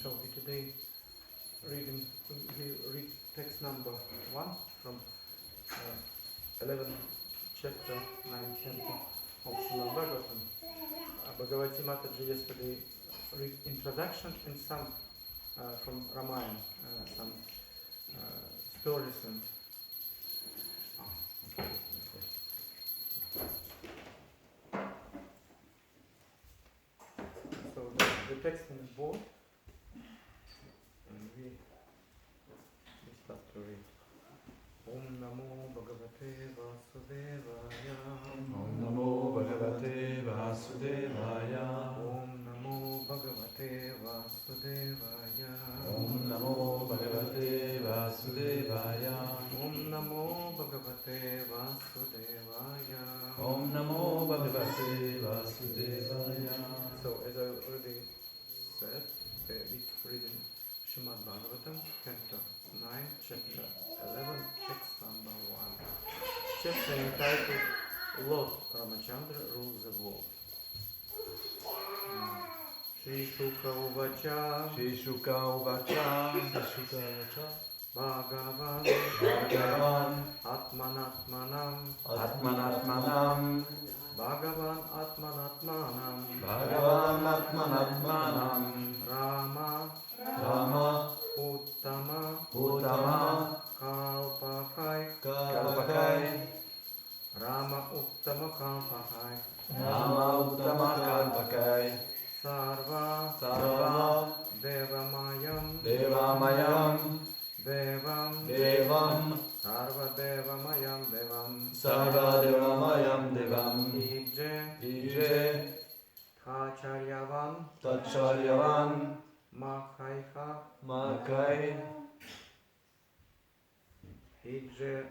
So today we read text number 1 from 11 chapter 9 canto of Srimad Bhagavatam. Bhagavati Mataji yesterday read introduction and some from Ramayana, some stories and so the text on the board. We start to read. Om Namo Bhagavate Vasudevaya. Om Namo Bhagavate Vasudevaya. Om Namo Bhagavate Vasudevaya. Om Namo Bhagavate Vasudevaya. Om Namo Bhagavate Vasudevaya. Om Namo Bhagavate Vasudevaya. So as I already said, we reading Srimad Bhagavatam, Canto 9, Chapter 11, text number 1. Chapter entitled Lord Ramachandra Rules the World. Shri Shuka Uvacha. Shri Shuka Uvacha. Shri Shuka Uvacha. Bhagavan. Bhagavan. Atmanatmanam. Atmanatmanam. Bhagavan Atmanatmanam. Bhagavan Atmanatmanam. Rama. Rama. Uttama. Uttama. Kalpakai. Kalpakai. Rama Uttama Kalpakai. Rama Uttama Kalpakai. Sarva. Sarva. Devamayam. Devamayam. Devam. Devam. Sarva Devamayam Devam. Sarva Devamayam Devam. Ije. Ije. Tacharyavan. Tacharyavan. Mahaiha. Makai. Ije.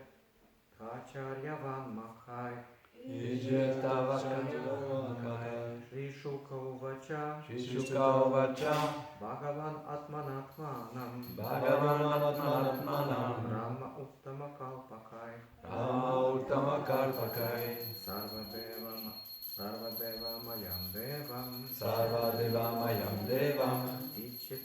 Tacharyavan Mahai. Ije Tavakamakai. Shri Shuka Uvacha. Shri Shuka Uvacha. Bhagavan Atmanatmanam. Bhagavan Atmanatmanam. Rama Uttama Kalpakai. Rama Uttama Kalpakai. Sarva Devamayam Devam. Sarva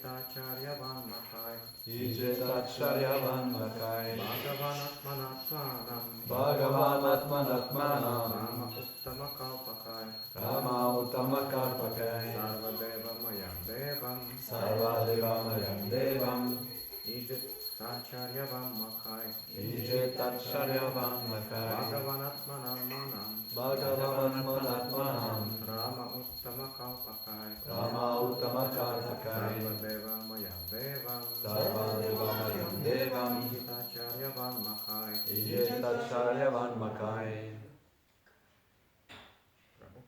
Ijitacharyavan Makai Ijitacharyavan Makai Bhagavan Atmanatmanam Bhagavan Atmanatmanam Rama Uttama Kalpakai Rama Uttama Kalpakai Sarvadeva Mayam Devam Sarvadeva Mayam Devam Ijitacharyavan Makai Ijitacharyavan Makai Bhagavan Atmanatmanam Bhagavan Atmanatmanam Rama Uttama Kalpakai Rama Uttama Kalpakai Sarvadeva Mayam Devam Sarvadeva Mayam Devam Ijitacharyavan Makai Ijitacharyavan Makai Prabhu.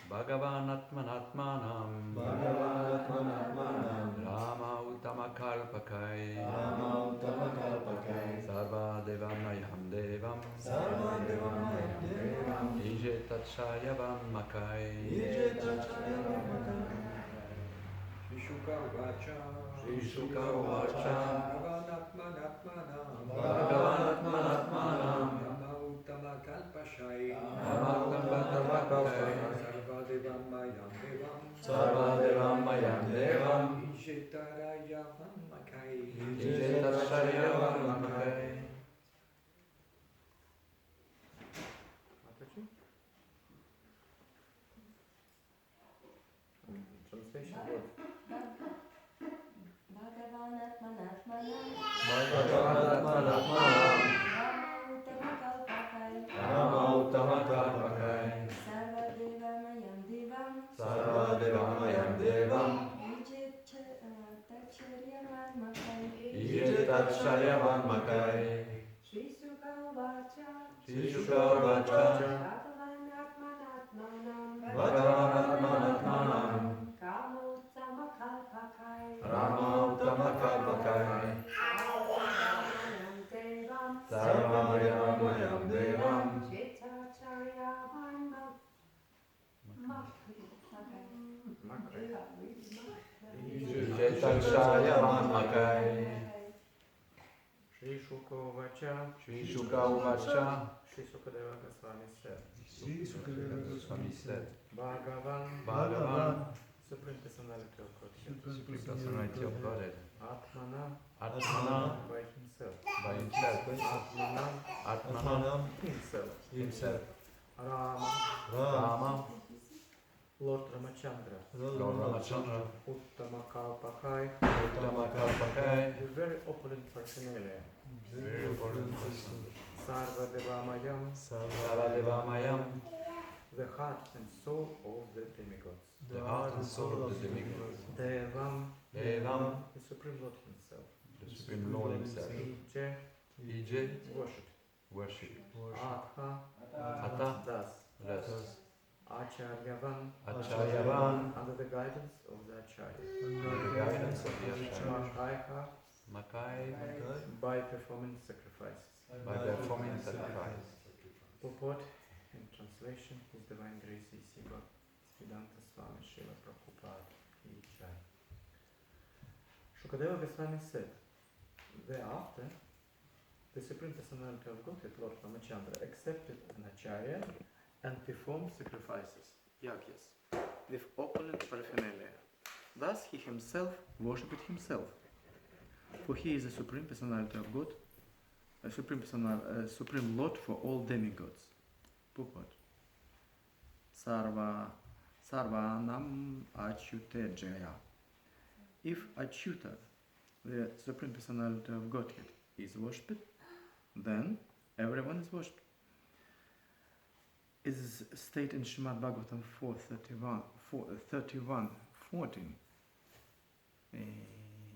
Bhagavan Atmanatmanam Bhagavan Atmanatmanam Rama Uttama Kalpakai Rama Uttama Kalpakai Sarvadeva Mayam Devam Sarvadeva Mayam Devam Ijitacharyavan Makai Ijitacharyavan Makai Shuka Vacha Shri Shuka Uvacha Bhagavan Atmanatmanam Rama Uttama Kalpashai Rama Uttama Kalpakai Sarvadeva Mayam Devam Sarvadeva Mayam Devam Ijitarayavan Makai Ijitacharyavan Makai Mataji? Translation word. Bhagavan Atmanatmanam Bhagavan Atmanatmanam Rama Uttama Rama Uttama Kalpakai Kalpakai Sarvadeva Mayam Devam Sarvadeva Mayam Devam Ijitacharyavan Makai Ijitacharyavan Makai Shri Sukha Vacha Shri Shuka Uvacha Bhagavan Atmanatmanam Bhagavan Atmanatmanam Rama Uttama Kalpakai Rama Uttama Kalpakai Sarvadeva Devam Sarvadeva Mayam Devam Ijitacharyavan Makai Makai. Ijitacharyavan Makai Shri Shuka Vacha Shri Shuka Uvacha Shri Sukadeva Goswami said Shri Sukadeva Swami said Bhagavan Bhagavan Supreme Personality of Godhead Supreme Personality of Godhead Atmana Atmana by himself by himself Atmana Atmanam himself himself Rama Rama Lord Ramachandra Lord Ramachandra Uttama Kalpakai Uttama Kalpakai the very opulent paraphernalia very important person Sarvadeva Mayam Sarvadeva Mayam the heart and soul of the demigods the heart and soul of the demigods Devam Devam the Supreme Lord himself the Supreme Lord himself Ije Ije worship worship Atha Atha thus thus Acharyavan Acharyavan under the guidance of the Acharya under the guidance of the Acharya Makaiha Makai by performing sacrifices by performing sacrifice Purport in translation His Divine Grace Isiva Siddhanta Swami Srila Prabhupada Ki Jai. Shukadeva Goswami said, thereafter, the Supreme Personality of Godhead, Lord Ramachandra, accepted an Acharya and performed sacrifices, yagyas, with opulent paraphernalia. Thus he himself worshipped himself, for he is the Supreme Personality of God, a Supreme Lord for all demigods. Purport. Sarvanam Achyutejaya. If Achyuta, the Supreme Personality of Godhead, is worshipped, then everyone is worshipped. It is stated in Srimad Bhagavatam 31:14.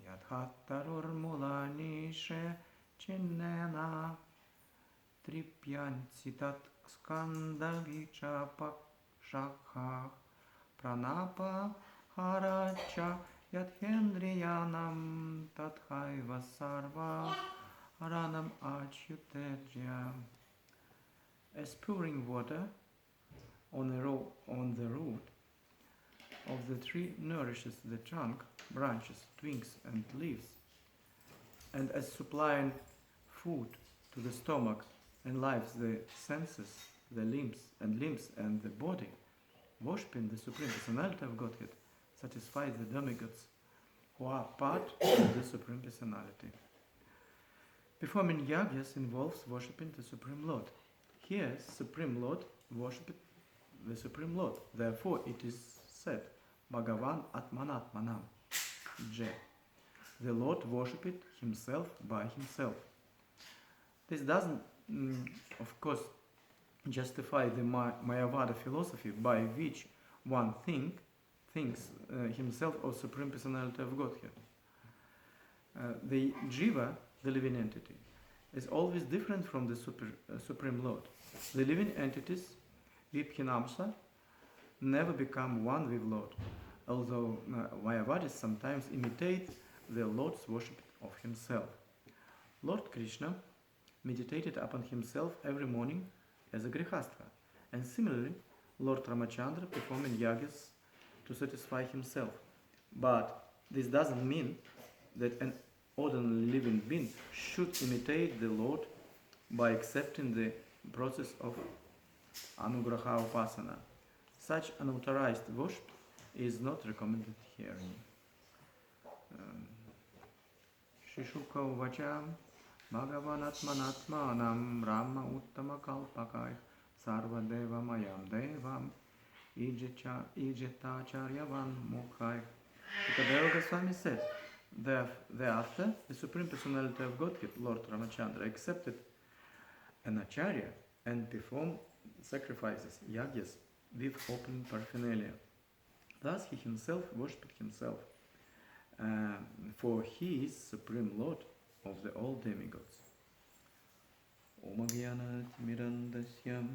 Yadhatarur mulani she chinnena tripyantsitat skandavicha pakshakha pranapa haracha yadhendriyanam tathaiva sarva aranam achyuteja. As pouring water on the root of the tree nourishes the trunk, branches, twigs and leaves, and as supplying food to the stomach enlives the senses, the limbs and the body, worshipping the Supreme Personality of Godhead satisfies the demigods who are part of the Supreme Personality. Performing yajnas involves worshipping the Supreme Lord. Here, Supreme Lord worshipped the Supreme Lord. Therefore, it is said, Bhagavan Atmanatmanam, J. The Lord worshipped himself by himself. This doesn't, of course, justify the Mayavada philosophy by which one thinks himself of Supreme Personality of Godhead. The Jiva, the living entity, is always different from the Supreme Lord. The living entities, Vibhinamsa, never become one with Lord, although Mayavadis sometimes imitate the Lord's worship of himself. Lord Krishna meditated upon himself every morning as a grihastha, and similarly, Lord Ramachandra performing yagas to satisfy himself. But this doesn't mean that an ordinary living being should imitate the Lord by accepting the process of anugraha upasana. Such unauthorized worship is not recommended here. Shishuka Vacham Bhagavanatmanatmanam Rama Uttama Kalpakai Sarvadeva Mayam Devam Ijitacharyavan Mukhai. Sukadeva Goswami said, thereafter, the Supreme Personality of Godhead, Lord Ramachandra, accepted an acharya and performed sacrifices, yagyas, with open paraphernalia. Thus he himself worshipped himself, for he is Supreme Lord of the all demigods. Om Agyanat Mirandasyam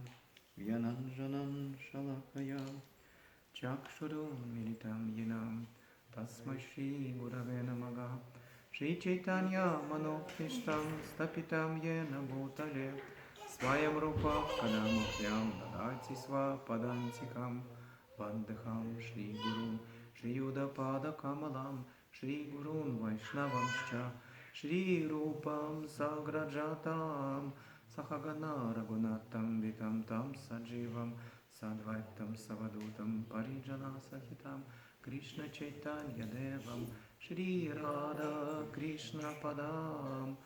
Vyananjanam Shalakayam Chakshurum Militam Yinam Tasmai Shri Gurave Namaha Shri Chaitanya Manokishtam Stapitam Yena Bhutale Swayam Rupa Kadamokhyam Dadati Sva Padantikam Vandeham Shri Guru Shri Yudapada Kamalam Shri Gurun Vaishnavamscha Shri Rupam Sagrajatam Sahagana Raghunatam Vitam Tam Sajivam Sadvaitam Savadutam Parijana Sahitam Krishna Chaitanya Devam Shri Radha Krishna Padam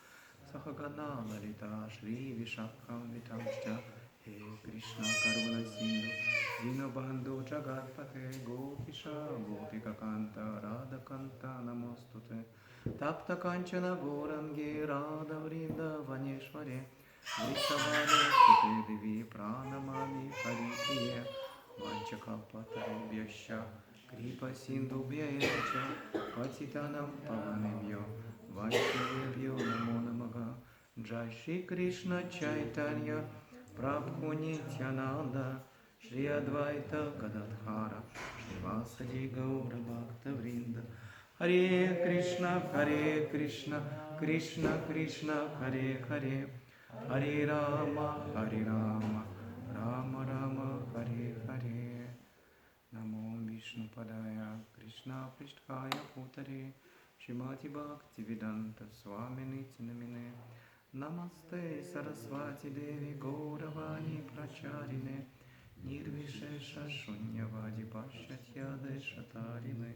Sahagana Lalita Shri Vishakam Vitamscha He Krishna Karuna Sindhu Dinabandhu Jagatpate Gopisha Gotika Kanta Radha Kanta Namostute Tapta Kanchana Gorangi Radha Vrinda Vaneshware Vritsavane Sute Devi Pranamami Hari Priya Vanchakalpatarubhyasya Kripa Sindhubhyacha Patitanam Pavanebhyo Vaishnavebhyo Namo Namaha Jai Shri Krishna Chaitanya Prabhu Nityananda Shri Advaita Gadadhara Srivasadi Gaura Bhakta Vrinda Hare Krishna Krishna Krishna Hare Hare Hare Rama Rama Rama Hare Hare Namo Vishnu Padaya Krishna Prishtkaya Bhutare Shrimati Bhakti Vedanta Swamini Namine Namaste Saraswati Devi Gauravani Pracharine Nirvishesha Shunyavadi Pashatya Deshatarine.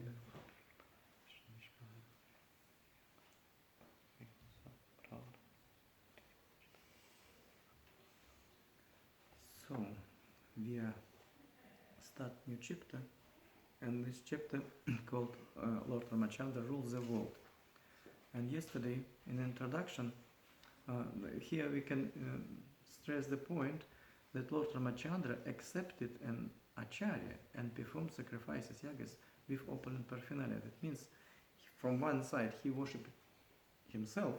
So, we start new chapter, and this chapter called Lord Ramachandra Rules the World. And yesterday, in introduction, here we can stress the point that Lord Ramachandra accepted an acharya and performed sacrifices, yagas, with open paraphernalia. That means, from one side he worshipped himself,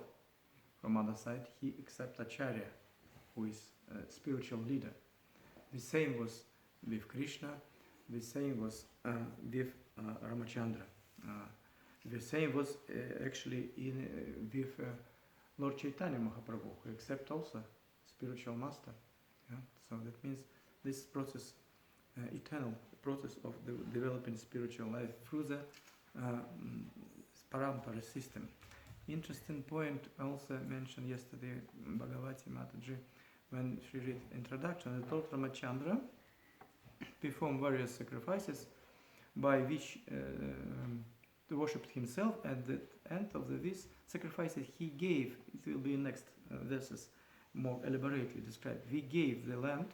from other side he accepted acharya, who is a spiritual leader. The same was with Krishna, the same was with Ramachandra. The same was actually with Lord Chaitanya Mahaprabhu, who accepted also spiritual master. Yeah? So that means this process, eternal process of developing spiritual life through the parampara system. Interesting point also mentioned yesterday Bhagavati Mataji when she read introduction, that Lord Ramachandra performed various sacrifices by which to worship himself. At the end of this sacrifices he gave, it will be next verses more elaborately described, he gave the land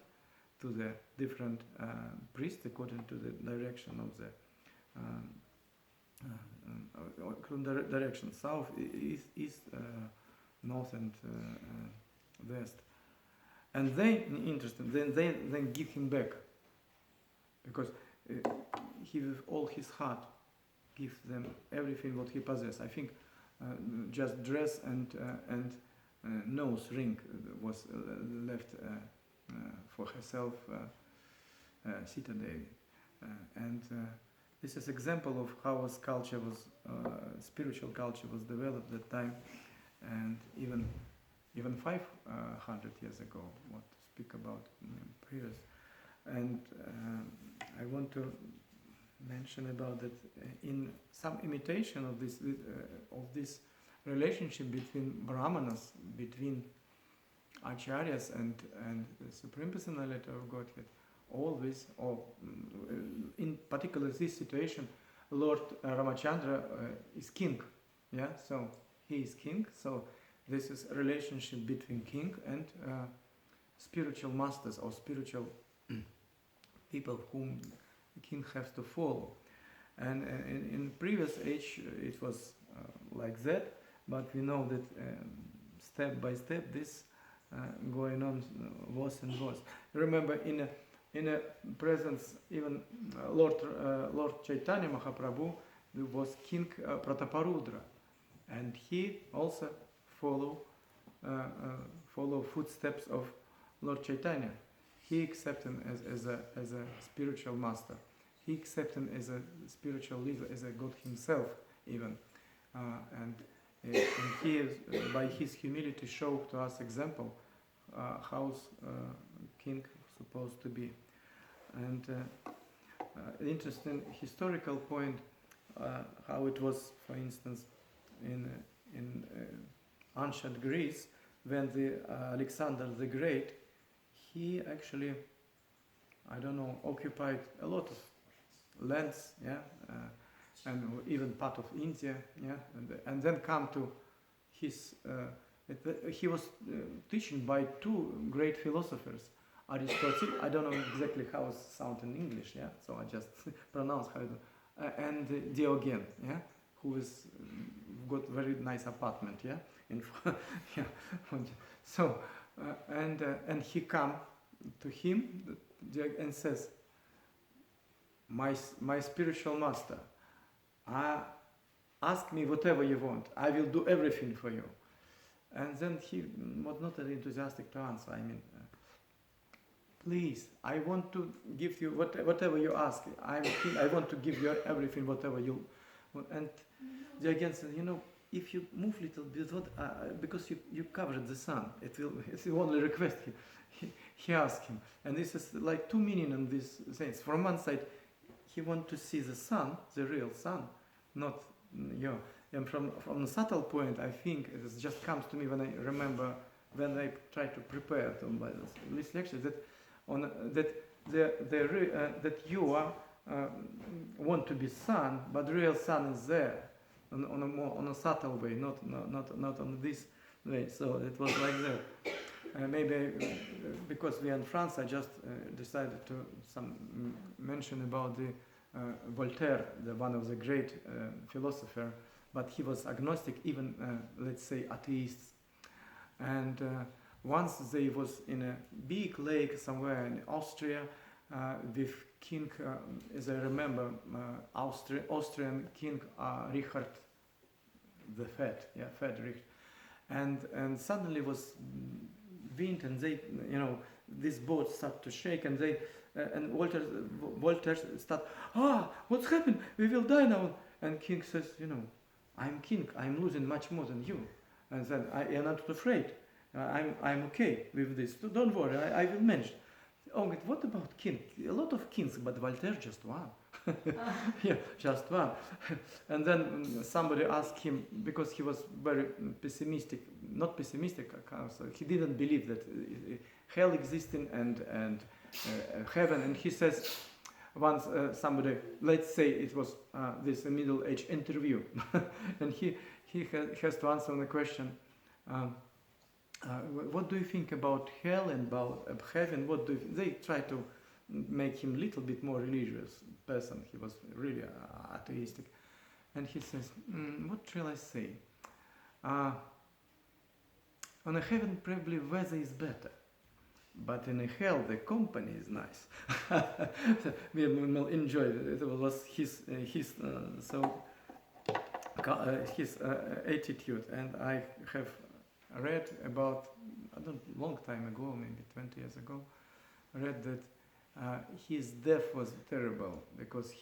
to the different priests according to the direction of the direction, south, east, north and west. And they, interesting, then give him back, because he with all his heart gives them everything what he possesses. I think just dress and nose ring was left for herself, Sita Devi. And this is example of how was culture was, spiritual culture was developed at that time, and even 500 years ago, what to speak about previous. And I want to mention about that in some imitation of this relationship between Brahmanas, between Acharyas and the Supreme Personality of Godhead, always, or in particular this situation, Lord Ramachandra is king, yeah, so he is king, so this is a relationship between king and spiritual masters or spiritual people whom the king has to follow. And in previous age it was like that, but we know that step by step this going on worse and worse. Remember in a presence even Lord Chaitanya Mahaprabhu, there was King Prataparudra, and he also follow footsteps of Lord Chaitanya. He accepted him as a spiritual master. He accepted him as a spiritual leader, as a God himself even, and he is, by his humility showed to us example how king supposed to be. And interesting historical point how it was, for instance, in ancient Greece, when the Alexander the Great, he actually, I don't know, occupied a lot of lands, yeah, and even part of India, yeah, and then come to his. He was teaching by two great philosophers, Aristotle. I don't know exactly how it sounds in English, yeah, so I just pronounce how it. And Diogen, yeah, who is got very nice apartment, yeah, yeah. So and he come to him and says, my spiritual master, ask me whatever you want, I will do everything for you. And then he was not enthusiastic to answer. I mean, please, I want to give you whatever you ask. I want to give you everything, whatever you want. And Diogen said, if you move a little bit, because you covered the sun, it's the only request he asked him. And this is like two meaning in these things. From one side, he wants to see the sun, the real sun, not And from the subtle point, I think it just comes to me when I remember when I try to prepare this lecture that you want to be sun, but the real sun is there on a subtle way, not on this way. So it was like that. Maybe because we are in France, I just decided to mention about the Voltaire, one of the great philosopher, but he was agnostic, even let's say atheist. And once they was in a big lake somewhere in Austria with King, as I remember, Austrian King Richard the Fat, Richard, and suddenly was wind, and they, this boat started to shake, and they and Voltaire start, what's happened? We will die now. And King says, I'm king. I'm losing much more than you. And then I am not afraid. I'm okay with this. Don't worry. I will manage. Oh, but what about king? A lot of kings, but Voltaire just one. Yeah, just one. And then somebody asked him, because he was very pessimistic, not pessimistic, he didn't believe that hell existing and heaven, and he says, once somebody, let's say it was this middle-age interview, and he has to answer the question, what do you think about hell and about heaven? What do you they try to make him a little bit more religious person. He was really atheistic, and he says, "What shall I say? On a heaven, probably weather is better, but in a hell, the company is nice." We will enjoy it. It was his attitude, and I have read about, I don't long time ago, maybe 20 years ago, read that his death was terrible because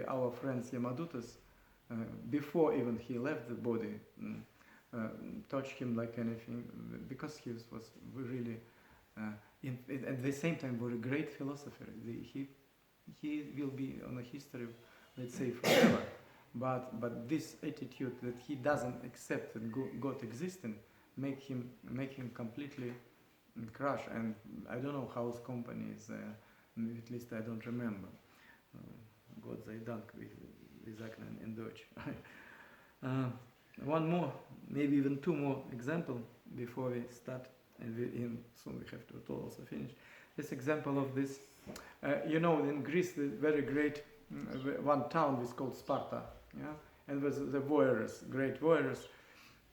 our friends Yamadutas, before even he left the body, touched him like anything, because he was really at the same time very great philosopher. He will be on a history, let's say, forever. But this attitude that he doesn't accept that God existing make him completely crash. And I don't know how his company is. At least I don't remember. Gott sei Dank, we sagen in Deutsch. One more, maybe even two more example before we start, and soon we have to also finish. This example of this, in Greece, the very great one town was called Sparta, yeah, and was the warriors, great warriors,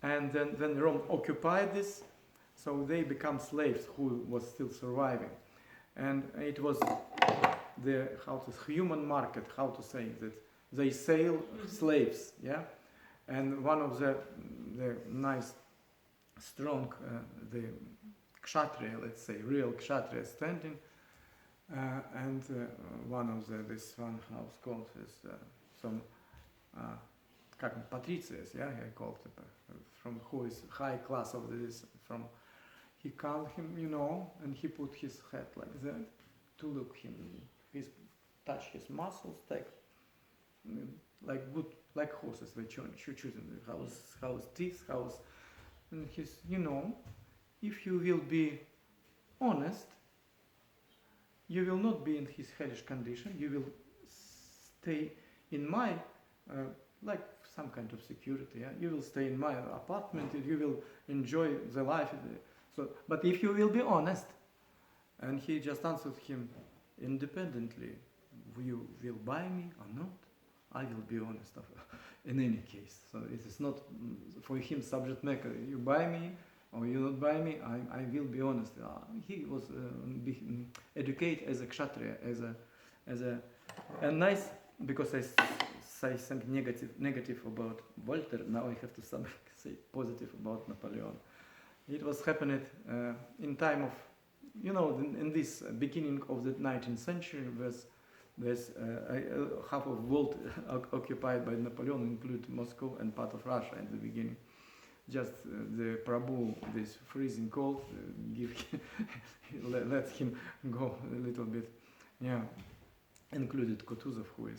and then Rome occupied this, so they become slaves who was still surviving, and it was the human market, how to say that they sell slaves, yeah, and one of the nice, strong, the kshatriya, let's say, real kshatriya standing, and one of this one house called is some patricians, yeah, I called it, from who is high class of this, from he called him, and he put his head like that to look him, touch his muscles, like good, like horses were choosing how's teeth, and his, if you will be honest, you will not be in his hellish condition, you will stay in my, like some kind of security, yeah? You will stay in my apartment, you will enjoy the life. So, but if you will be honest, and he just answered him independently, you will buy me or not, I will be honest in any case. So it is not for him subject matter, you buy me or you not buy me, I will be honest. He was educated as a kshatriya, and nice, because I say something negative about Voltaire, now I have to say positive about Napoleon. It was happening in time of, in this beginning of the 19th century, there's half of world occupied by Napoleon, include Moscow and part of Russia at the beginning. Just the Prabhu, this freezing cold, let him go a little bit. Yeah, included Kutuzov, who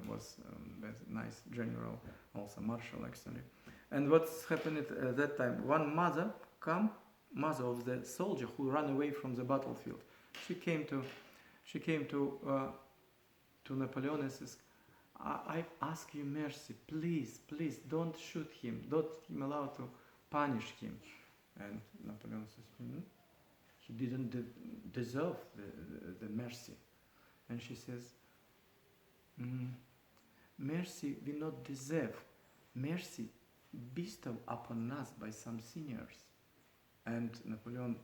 was a nice general, also marshal actually. And what's happened at that time? One mother of the soldier who ran away from the battlefield. She came to Napoleon and says, I ask you mercy, please, don't shoot him, don't allow to punish him. And Napoleon says, he didn't deserve the mercy. And she says, mercy we not deserve, mercy bestowed upon us by some seniors. And Napoleon,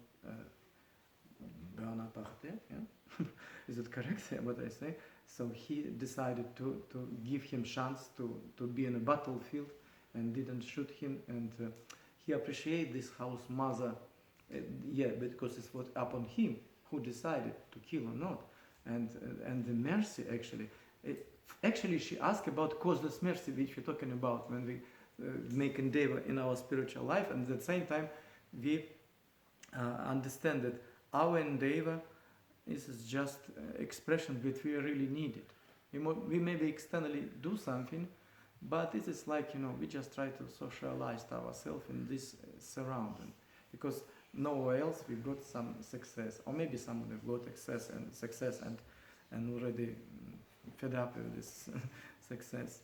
Bonaparte, yeah? Is it correct what I say? So he decided to give him chance to be in a battlefield and didn't shoot him, and he appreciated this house mother, because it's what upon him who decided to kill or not, and the mercy actually she asked about causeless mercy, which we're talking about when we make endeavor in our spiritual life, and at the same time we understand that our endeavor is just expression that we really need it. We maybe externally do something, but it is like, we just try to socialize ourselves in this surrounding, because nowhere else we got some success, or maybe somebody got success, and already fed up with this success.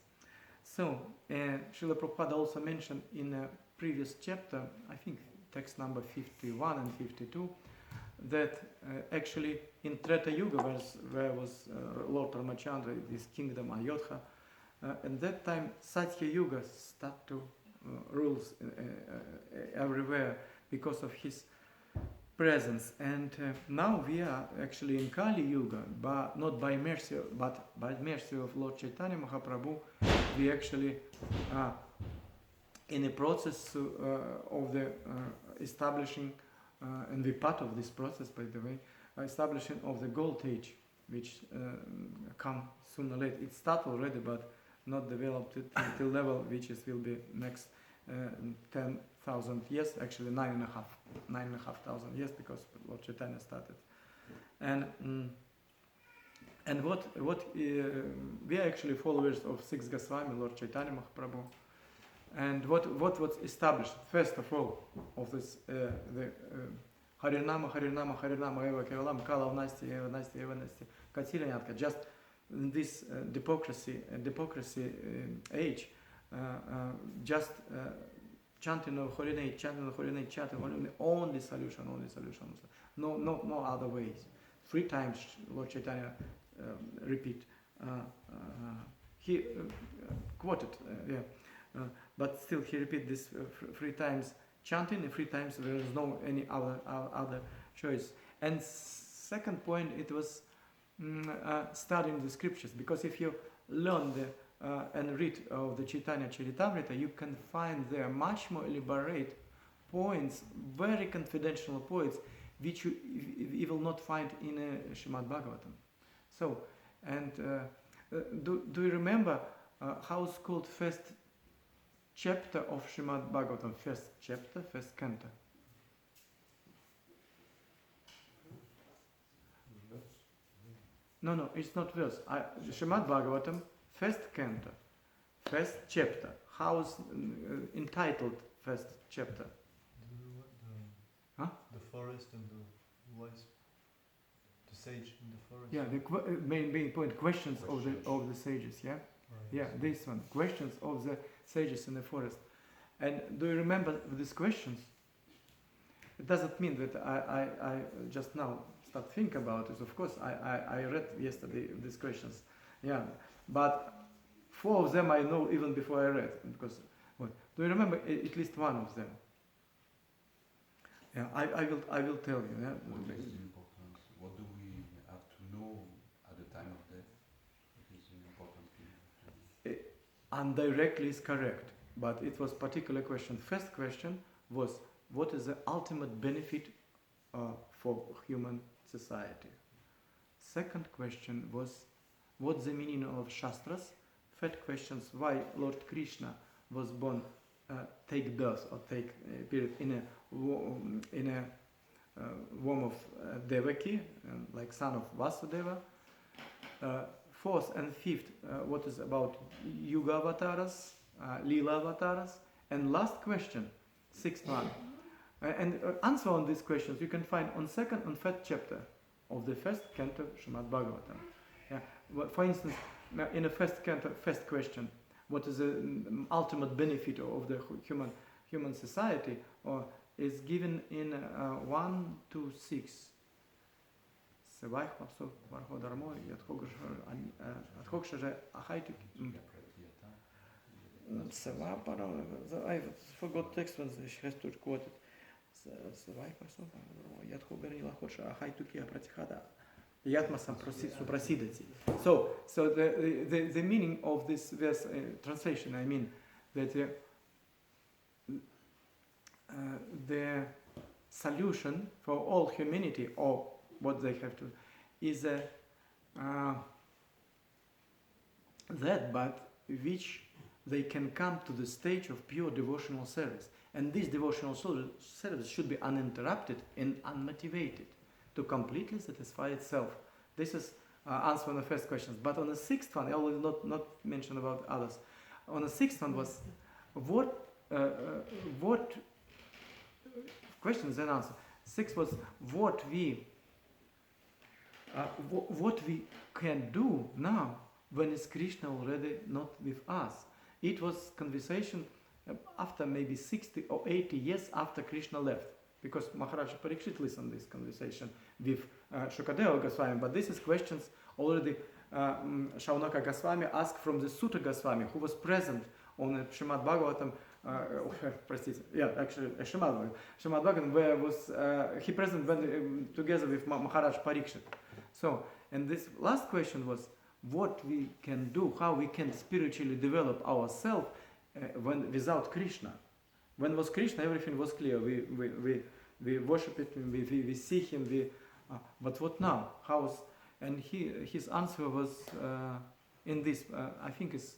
So, Srila Prabhupada also mentioned in a previous chapter, I think text number 51 and 52, that actually in Treta Yuga, where was Lord Ramachandra, this kingdom Ayodhya, at that time Satya Yuga started to rules everywhere because of his presence. And now we are actually in Kali Yuga, but not by mercy, but by mercy of Lord Chaitanya Mahaprabhu, we actually are in a process of the establishing, and we're part of this process, by the way, establishing of the gold age, which come sooner or later. It started already, but not developed till level which will be next 10,000 years, actually 9,500 years, because Lord Chaitanya started. And what we are actually followers of six Goswami, Lord Chaitanya Mahaprabhu. And what was established first of all of this the Harinama Harinama Harinama Eva Kevalam Kala Nasti Eva Nasti Eva Nasti Katsiranyatka, just in this democracy age, just chanting of Horinate, chanting of Horinate, chanting of Horinate, only solution. No other ways. 3 times Lord Chaitanya repeat. He quoted, but still he repeat this 3 times chanting, and 3 times there is no any other choice. And second point, it was studying the scriptures, because if you learn and read of the Chaitanya Charitamrita, you can find there much more elaborate points, very confidential points, which you will not find in Srimad Bhagavatam. So, and do you remember how it's called first chapter of Srimad Bhagavatam? First chapter, first canto. No, it's not verse. Srimad Bhagavatam, first canto, first chapter. How is entitled first chapter? The forest and the wise, the sage in the forest. Yeah, the main point, questions of the sages. Yeah, yeah, this one, questions of the sages in the forest. And do you remember these questions? It doesn't mean that I just now start thinking about it. Of course, I read yesterday these questions. Yeah, but 4 of them I know even before I read, because do you remember at least one of them? Yeah, I will tell you. Yeah. What is important? What do we have to know at the time of death? It is an important thing. Indirectly is correct, but it was particular question. First question was, what is the ultimate benefit for human society? Second question was, what's the meaning of Shastras? Third questions, why Lord Krishna was born, take birth or take period in a womb of Devaki, like son of Vasudeva. Fourth and fifth, what is about Yuga avatars, Leela avatars, and last question, sixth one. And answer on these questions you can find on second and third chapter of the first canto Srimad Bhagavatam. Yeah. For instance, in the first canto, first question, what is the ultimate benefit of the human society, or is given in 1 to 6. I forgot text when she has to quote it. So the meaning of this verse translation, I mean, that the solution for all humanity, or what they have to, is that by which they can come to the stage of pure devotional service. And this devotional service should be uninterrupted and unmotivated to completely satisfy itself. This is answer on the first question. But on the sixth one, I will not mention about others. On the sixth one was what questions and answer. Six was what we what we can do now when is Krishna already not with us. It was conversation after maybe 60 or 80 years after Krishna left, because Maharaj Parikshit listened to this conversation with Shukadeva Goswami, but this is questions already Shaunaka Goswami asked from the Sutta Goswami, who was present on Srimad Bhagavatam, Srimad Bhagavatam, where was he present when, together with Maharaj Parikshit. So, and this last question was, what we can do, how we can spiritually develop ourselves when without Krishna. When was Krishna, everything was clear. We worship it, we see him. But what now? How's and his answer was in this. I think it's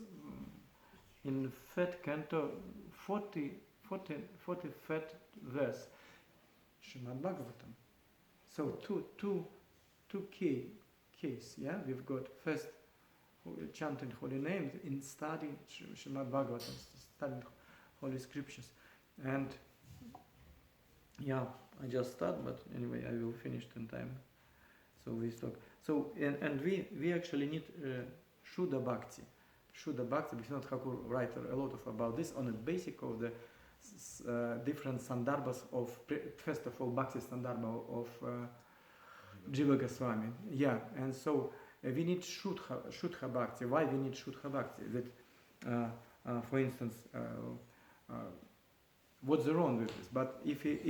in Third Canto, 45th verse, Srimad Bhagavatam. So two keys. Yeah, we've got first chanting holy names, in studying Srimad Bhagavatam, studying holy scriptures, and yeah, I just start, but anyway, I will finish in time. So we stop. So and we actually need Shuddha Bhakti. Shuddha Bhakti, because not Thakur write a lot about this on the basic of the different sandarbhas of first of all Bhakti Sandarbha of Jiva Goswami. Yeah, and so we need Shuddha Bhakti. Why we need Shuddha Bhakti? That, for instance, what's wrong with this? But if we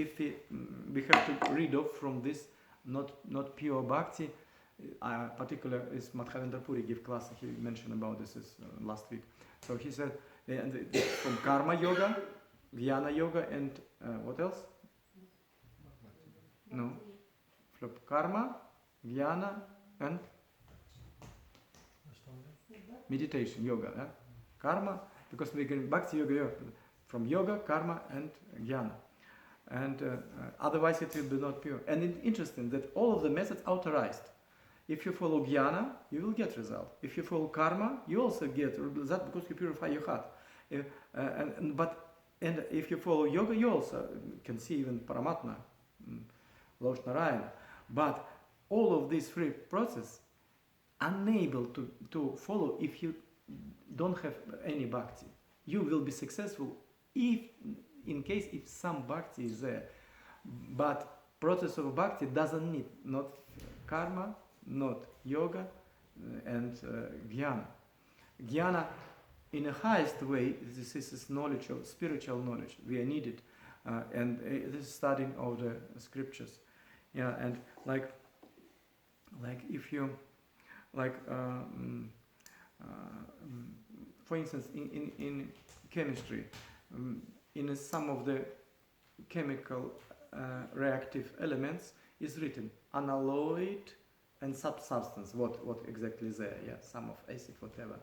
have to read off from this, not pure Bhakti. Particular is Madhavendra Puri give class. He mentioned about this last week. So he said from Karma Yoga, Jnana Yoga, and what else? No, from Karma, Jnana, and meditation, yoga. Karma, because we can Bhakti Yoga from yoga, karma, and Jnana. And otherwise it will be not pure. And it's interesting that all of the methods are authorized. If you follow Jnana, you will get result. If you follow karma, you also get result because you purify your heart. And if you follow yoga, you also can see even Paramatma, Lord Narayana. But all of these three processes unable to follow if you don't have any bhakti. You will be successful if some bhakti is there. But process of bhakti doesn't need not karma, not yoga, and jnana. Jnana, in the highest way, this is knowledge of spiritual knowledge. We are needed, and this is studying of the scriptures. Yeah, and like if you for instance, in chemistry, in some of the chemical reactive elements is written unalloyed and substance. What exactly is there? Yeah, some of acid, whatever.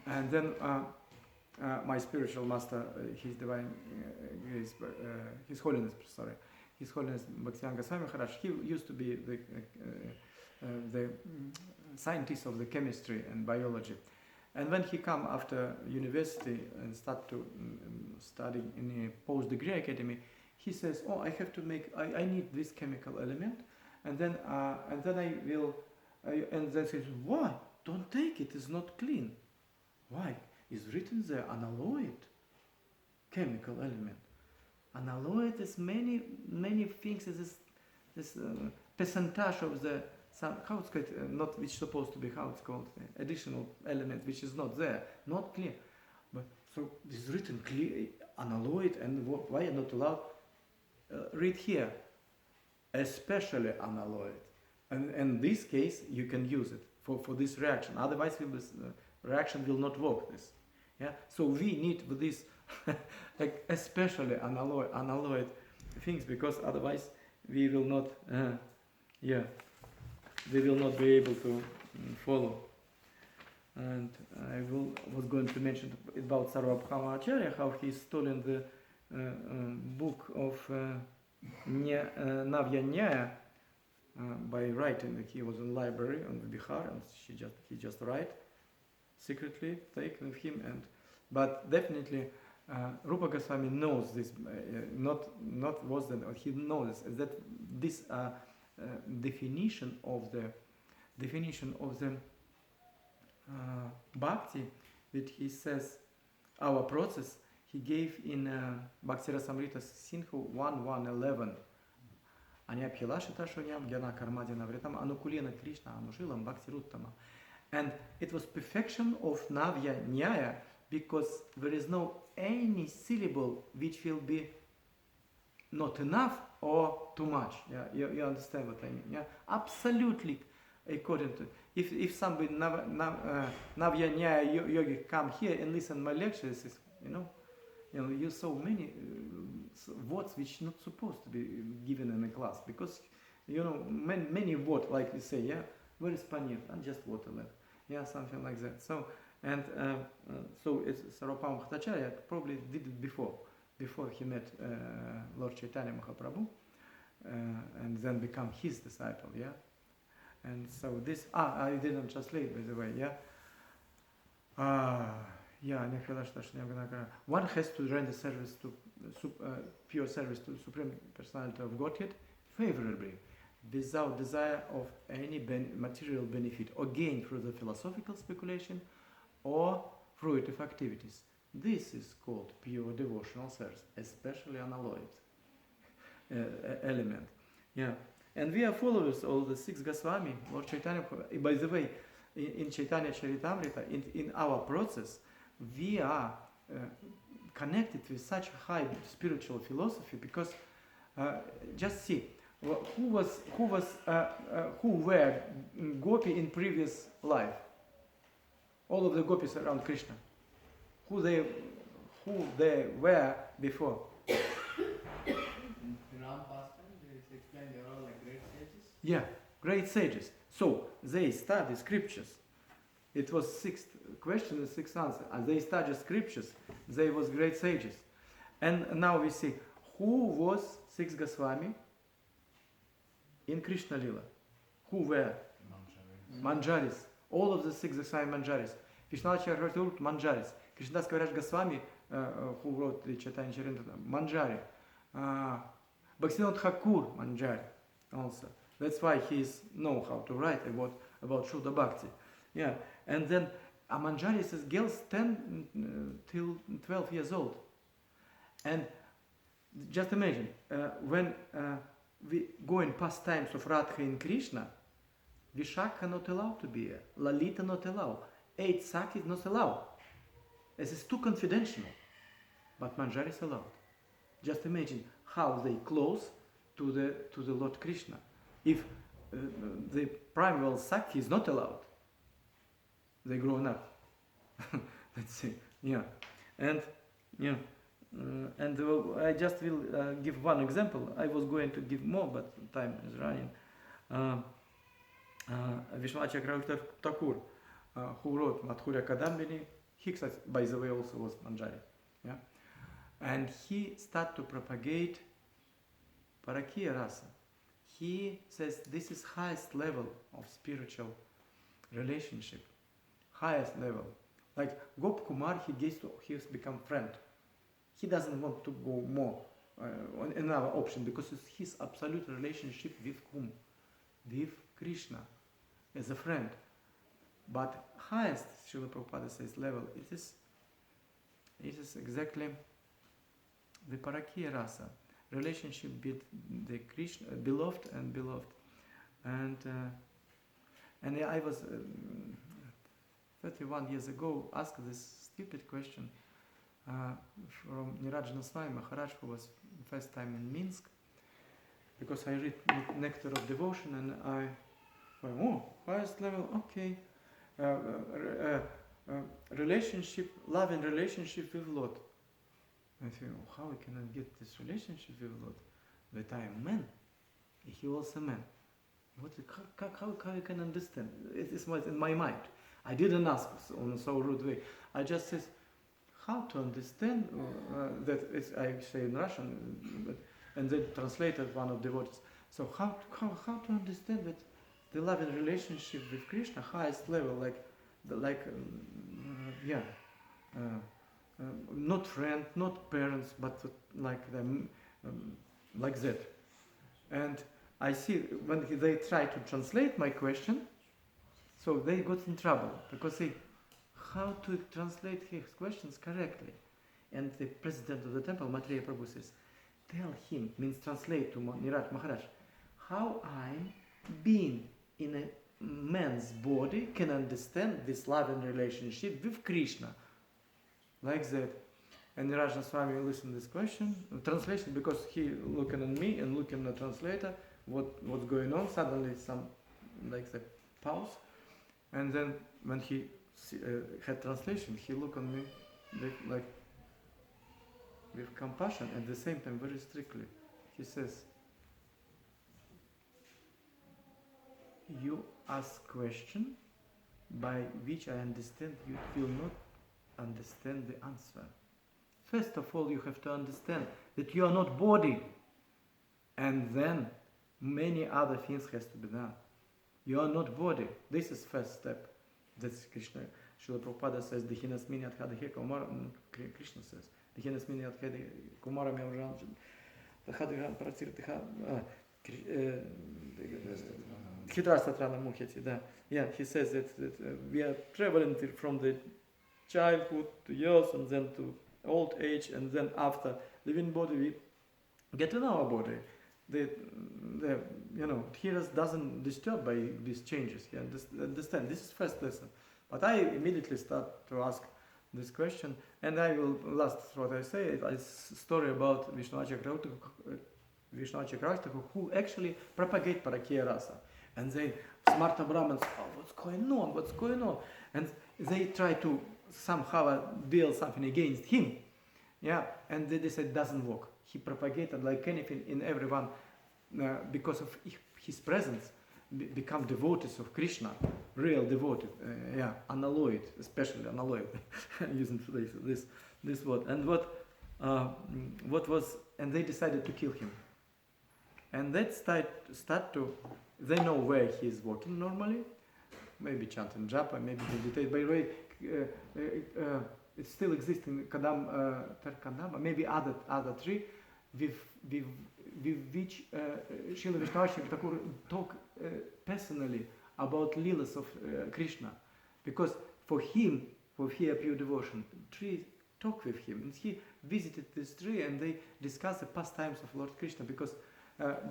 And then my spiritual master, His Divine, His Holiness Bhaktivedanta Goswami Maharaj, he used to be the scientist of the chemistry and biology. And when he come after university and start to study in a post-degree academy, he says, "Oh, I have to make. I need this chemical element, and then I will." And then says, "Why? Don't take it. It's not clean. Why? It's written there unalloyed chemical element. Unalloyed is many things. Is this percentage of the how it's called, not which is supposed to be, how it's called, additional element which is not there, not clear. But so it's written clear, unalloyed, and why are not allowed? Read here, especially unalloyed. And in this case, you can use it for this reaction. Otherwise, reaction will not work. This, yeah. So we need this, like especially unalloyed things, because otherwise we will not, we will not be able to follow. And I was going to mention about Sarvabhauma Acharya, how he stolen the book of Navya Nyaya by writing. He was in library on the Bihar, and he just write secretly, take with him. But definitely Rupa Goswami knows this. Not was that he knows that this definition of the bhakti, that he says our process he gave in Bhakti Rasamrita Sindhu 1.1.11. Anyabhilashita Shonyam Gyana Karmadina Vritam Anukulena Krishna Anushilam Bhakti Ruttama. And it was perfection of Navya Nyaya, because there is no any syllable which will be not enough or too much. Yeah, you understand what I mean? Yeah, absolutely. According to, if somebody Navya Nyaya yogi come here and listen my lectures, you so many words which not supposed to be given in a class, because many words, like we say, yeah, where is paneer? And just water left. Yeah, something like that. So so it's Sarvabhauma Bhattacharya probably did it before he met Lord Chaitanya Mahaprabhu, and then become his disciple. Yeah, and so this I didn't translate, by the way. Yeah. One has to render service to pure service to Supreme Personality of Godhead favorably, without desire of any material benefit or gain through the philosophical speculation or fruitive activities. This is called pure devotional service, especially unalloyed element. Yeah, and we are followers of the six Goswami, Lord Chaitanya. By the way, in Chaitanya Charitamrita, in our process, we are connected with such high spiritual philosophy, because just see who were gopi in previous life. All of the gopis around Krishna. Who they were before. In Ram Pastime, they explain they are all like great sages. Yeah, great sages. So they study scriptures. It was 6 questions and 6 answers. And they studied scriptures. They was great sages. And now we see who was 6 Goswami in Krishna Lila. Who were? Manjaris. All of the 6 Goswami Manjaris. Vishnacharya wrote Manjaris. Krishnadas Kaviraj Goswami, who wrote the Chaitanya Charitamrita, Manjari. Bhaktivinoda Thakur, Manjari also. That's why he know how to write about Shuddha Bhakti. Yeah, and then Manjaris is girls 10 till 12 years old. And just imagine, when we go in pastimes of Radha and Krishna, Vishakha not allowed to be here, Lalita not allowed, 8 Sakis not allowed. This is too confidential. But Manjari is allowed. Just imagine how they close to the Lord Krishna. If the primeval Sakhi is not allowed, they grown up. Let's see. Yeah, and yeah. I just will give one example. I was going to give more, but time is running. Vishnacharya Thakur, who wrote Madhurya Kadambini, he, by the way, also was Manjari. Yeah? And he started to propagate Parakya Rasa. He says this is highest level of spiritual relationship. Highest level. Like Gop Kumar, he has become friend. He doesn't want to go more on another option, because it's his absolute relationship with whom? With Krishna as a friend. But highest, Srila Prabhupada says, level, it is exactly the Parakya Rasa, relationship with the Krishna, beloved and beloved. And I was 31 years ago asked this stupid question from Nirajana Swami Maharaj, who was first time in Minsk, because I read Nectar of Devotion, and I went, highest level, okay. Relationship, love and relationship with Lord. I think, how I cannot get this relationship with Lord? But I am man. He was a man. How you can understand? It is in my mind. I didn't ask on so rude way. I just said, how to understand that is, I say in Russian, and then translated one of the devotees. So how to understand that the love and relationship with Krishna, highest level, not friend, not parents, but like them, like that. And I see when they try to translate my question, so they got in trouble because they how to translate his questions correctly. And the president of the temple, Maitreya Prabhu, says, tell him, means translate to Niraj Maharaj, how I, being in a man's body, can understand this loving relationship with Krishna. Like that. And Niraj Swami listened to this question, translation, because he looking at me and looking at the translator, what's going on, suddenly some, like the pause. And then when he had translation, he looked on me with compassion, at the same time very strictly. He says, you ask question by which I understand you will not understand the answer. First of all, you have to understand that you are not body, and then many other things has to be done. You are not body. This is first step. That's Krishna. Srila Prabhupada says, Dihinasmini Adhadahe Kumara, Krishna says, Dihinasmini Adhadahe Kumara Mevran, Adhadahan Pratirtha, Hidrasatrana Mukheti. Yeah, he says that we are traveling from the childhood to youth and then to old age, and then after living body we get in our body. The hearers doesn't disturb by these changes. He understand. This is first lesson. But I immediately start to ask this question, and I will last what I say. A story about Vishnu Chakravarti, who actually propagate Parakya Rasa, and they Smarta Brahmins. Oh, what's going on? What's going on? And they try to somehow deal something against him. Yeah, and they said it doesn't work. He propagated like anything in everyone because of his presence, become devotees of Krishna, real devoted, unalloyed, especially unalloyed, using this word. And what was, and they decided to kill him. And that start to, they know where he is working normally, maybe chanting japa, maybe meditate. By the way, it still exists in Kadamba, maybe other three, with which Srila Vishnu Thakur talk personally about Leelas of Krishna, because for him, for here pure devotion, tree talk with him, and he visited this tree and they discuss the pastimes of Lord Krishna, because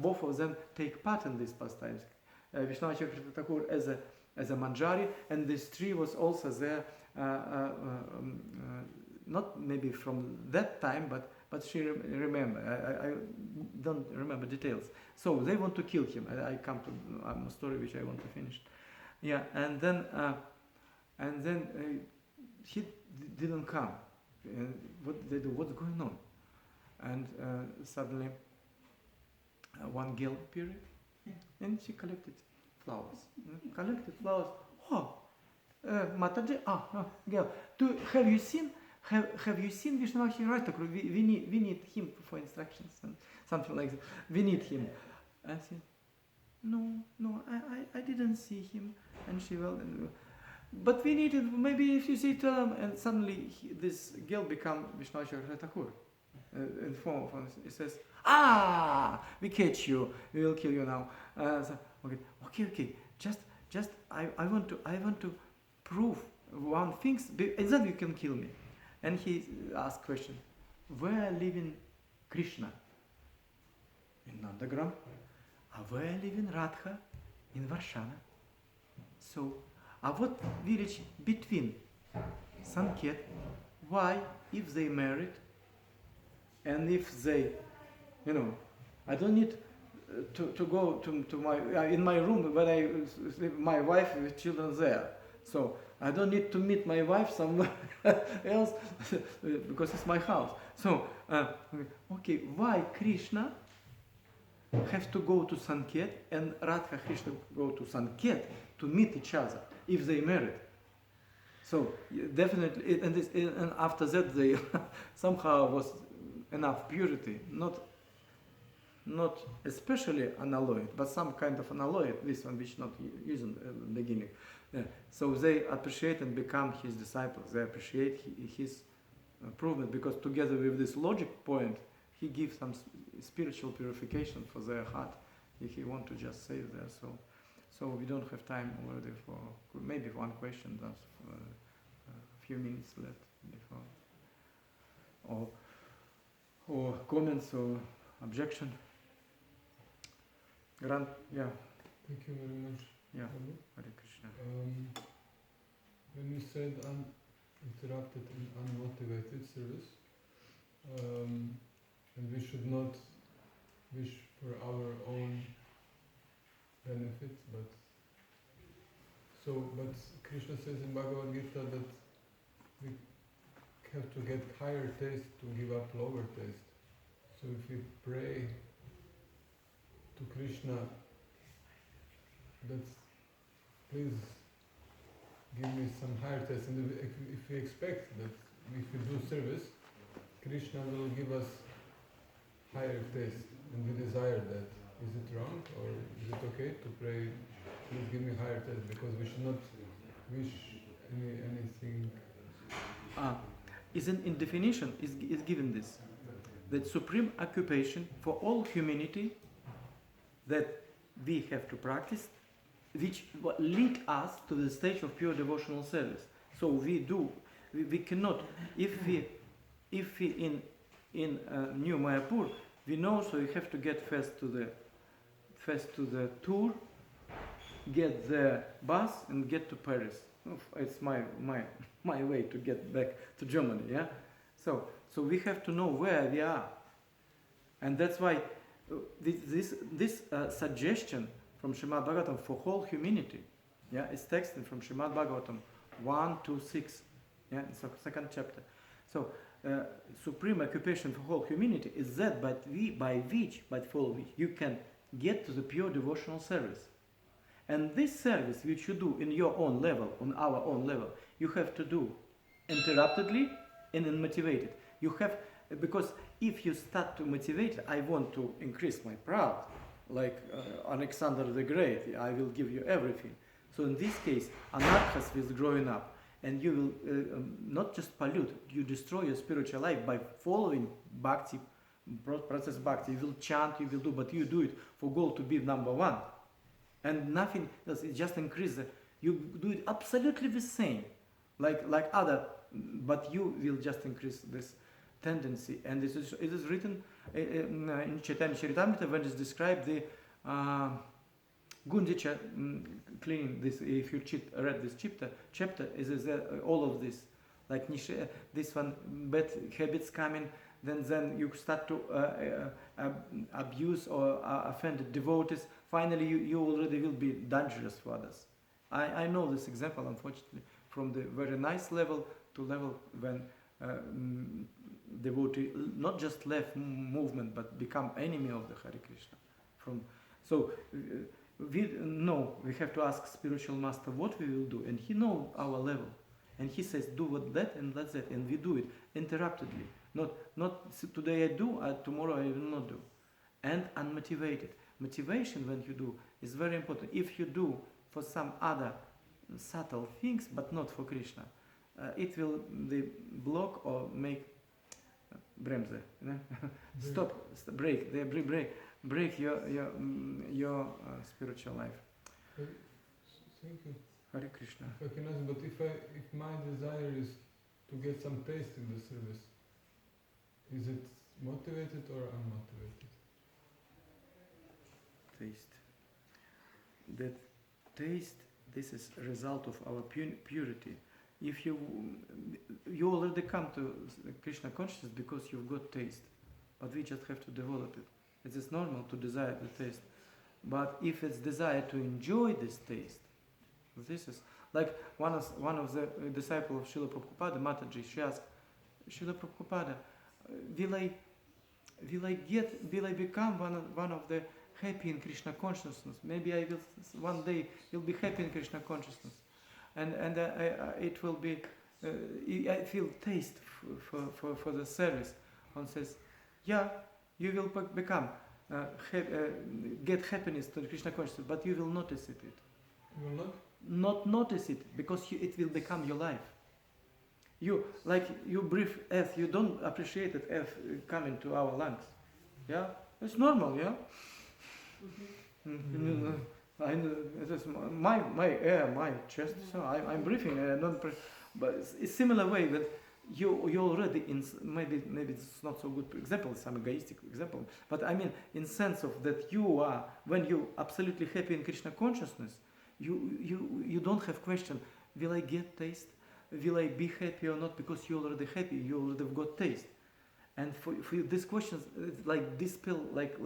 both of them take part in these pastimes. Vishnu Thakur as a manjari, and this tree was also there, not maybe from that time, but she remember. I don't remember details. So they want to kill him. I come to a story which I want to finish. Yeah, and then he didn't come. What they do? What's going on? And suddenly one girl appeared, and she collected flowers. Oh, Mataji, girl, have you seen Vishnu Chakravarti? We need him for instructions and something like that. We need him. I said, no, I didn't see him. And she but we need it. Maybe if you see, tell him. And suddenly this girl become Vishnu Chakravarti. In form of, he says, we catch you. We will kill you now. Okay. Just I want to prove one thing, and then you can kill me. And he asked question, where living Krishna? In Nandagram. Where living Radha? In Varshana. So, what village between Sanket? Why, if they married, and if they, I don't need to go to my in my room when I sleep, my wife with children there. So I don't need to meet my wife somewhere else because it's my house. So why Krishna have to go to Sanket and Radha Krishna go to Sanket to meet each other if they married? So definitely, and after that they somehow was enough purity, not especially unalloyed, but some kind of unalloyed, this one which not used in the beginning. Yeah. So they appreciate and become his disciples. They appreciate his improvement, because together with this logic point, he gives some spiritual purification for their heart, if he want to just say there. So we don't have time already for maybe one question. That's a few minutes left before, or comments or objection. Grant, yeah, Thank you very much. yeah. Prabhu. Hare Krishna. When you said uninterrupted and unmotivated service, and we should not wish for our own benefit, but Krishna says in Bhagavad Gita that we have to get higher taste to give up lower taste. So if we pray to Krishna, that's please give me some higher taste, and if we expect that if we do service, Krishna will give us higher taste, and we desire that. Is it wrong, or is it okay to pray, please give me higher taste, because we should not wish anything? In definition is given this, that supreme occupation for all humanity that we have to practice, which lead us to the stage of pure devotional service. So we cannot, if we in New Mayapur, we know, so we have to get first to the tour, get the bus and get to Paris. It's my way to get back to Germany, yeah? So we have to know where we are. And that's why this suggestion from Srimad Bhagavatam for whole humanity, yeah, is texted from Srimad Bhagavatam 1-6, yeah, it's the second chapter. So supreme occupation for whole humanity is that by which you can get to the pure devotional service. And this service which you do in your own level, on our own level, you have to do interruptedly and unmotivated. You have, because if you start to motivate, I want to increase my pride, like Alexander the Great, I will give you everything. So in this case, anarchas is growing up, and you will not just pollute, you destroy your spiritual life by following bhakti, process bhakti. You will chant, you will do, but you do it for goal to be number one. And nothing else, it just increases. You do it absolutely the same, like other, but you will just increase this tendency. And it is written in Chaitanya Charitamrita when it's described the Gundicha cleaning this. If you read this chapter is all of this, like this one, bad habits coming, then you start to abuse or offend devotees. Finally, you already will be dangerous for others. I know this example, unfortunately, from the very nice level to level when devotee not just left movement but become enemy of the Hare Krishna. We have to ask spiritual master what we will do, and he knows our level, and he says do what that and that's it, and we do it interruptedly. Not today I do, tomorrow I will not do, and unmotivated. Motivation when you do is very important. If you do for some other subtle things but not for Krishna, it will block or make bremse, break your spiritual life. Thank you. Hare Krishna. If I can ask, but if my desire is to get some taste in the service, is it motivated or unmotivated? Taste. That taste, this is a result of our purity. If you already come to Krishna consciousness because you've got taste, but we just have to develop it. It is normal to desire the taste, but if it's desire to enjoy this taste, this is like one of the disciples of Srila Prabhupada, Mataji. She asked, Srila Prabhupada, will I become one of the happy in Krishna consciousness? Maybe I will one day will be happy in Krishna consciousness, and it will be. I feel taste for the service. One says, yeah, you will become get happiness to Krishna consciousness, but you will notice it. You will not notice it because it will become your life. You breathe air, you don't appreciate that air coming to our lungs. Yeah, it's normal. Yeah. I know, it is my chest. So I'm breathing. Not, but it's similar way that you already maybe it's not so good example, some egoistic example, but I mean in sense of that you are, when you absolutely happy in Krishna consciousness, you don't have question, will I get taste, will I be happy or not, because you already happy, you already have got taste. And for you, these questions like dispel like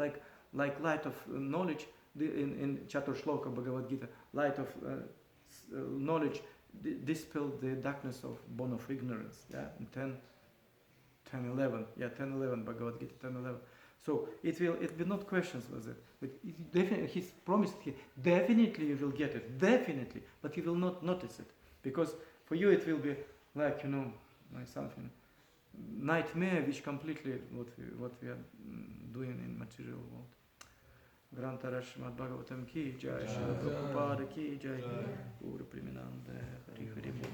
light of knowledge in Chatur Shloka Bhagavad Gita, light of knowledge dispel the darkness of bone of ignorance. Yeah, in 10:11. Yeah, 10:11 Bhagavad Gita 10:11. So it will not questions with it, but it definitely he's promised he definitely you will get it, definitely, but you will not notice it, because for you it will be like like something nightmare, which completely what we are doing in material world. Granta Srimad Bhagavatam ki jai, Srila Prabhupada ki jai, Guru Premanande Hari Hari Bol.